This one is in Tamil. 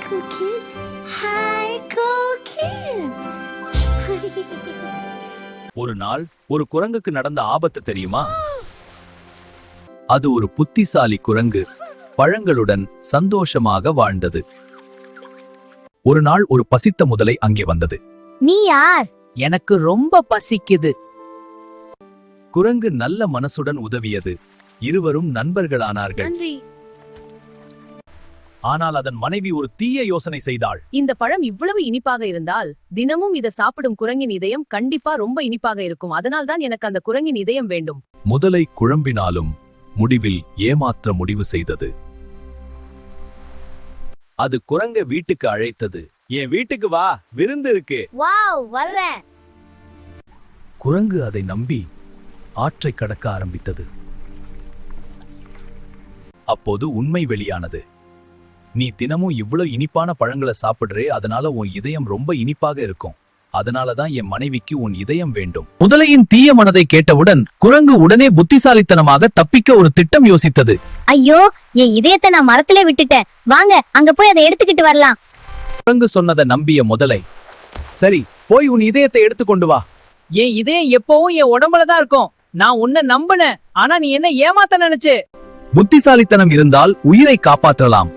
cool kids. Hi, cool kids. ஒரு நாள் ஒரு குரங்குக்கு நடந்த ஆபத்து தெரியுமா? அது ஒரு புத்திசாலி குரங்கு பழங்களுடன் சந்தோஷமாக வாழ்ந்தது. ஒரு நாள் ஒரு பசித்த முதலை அங்கே வந்தது. நீ யார்? எனக்கு ரொம்ப பசிக்குது. குரங்கு நல்ல மனசுடன் உதவியது. இருவரும் நண்பர்களானார்கள். நன்றி. ஆனால் அதன் மனைவி ஒரு தீய யோசனை செய்தாள். இந்த பழம் இவ்வளவு இனிப்பாக இருந்தால் தினமும் இதை சாப்பிடும் குரங்கின் இதயம் கண்டிப்பா ரொம்ப இனிப்பாக இருக்கும். அதனால்தான் எனக்கு அந்த குரங்கின் இதயம் வேண்டும். முதலை குழம்பினாலும் முடிவில் ஏமாற்ற முடிவு செய்தது. அது குரங்க வீட்டுக்கு அழைத்தது. என் வீட்டுக்கு வா, விருந்து இருக்கு. வாவ், வர்றேன். குரங்கு அதை நம்பி ஆற்றை கடக்க ஆரம்பித்தது. அப்போது உண்மை வெளியானது. நீ தினமும் இவ்வளவு இனிப்பான பழங்களை சாப்பிடுறே, அதனால உன் இதயம் ரொம்ப இனிப்பாக இருக்கும். அதனாலதான் என் மனைவிக்கு உன் இதயம் வேண்டும். முதலையின் தீய மனதை கேட்டவுடன் குரங்கு உடனே புத்திசாலித்தனமாக தப்பிக்க ஒரு திட்டம் யோசித்தது. ஐயோ, என் இதயத்தை நான் மரத்திலே விட்டுட்டேன். வாங்க, அங்க போய் அதை எடுத்துக்கிட்டு வரலாம். குரங்கு சொன்னதை நம்பிய முதலை, சரி போய் உன் இதயத்தை எடுத்துக்கொண்டு வா. என் இதயம் எப்பவும் என் உடம்புல தான் இருக்கும். நான் உன்னை நம்பினேன், ஆனா நீ என்ன ஏமாத்த நினைச்சு. புத்திசாலித்தனம் இருந்தால் உயிரை காப்பாற்றலாம்.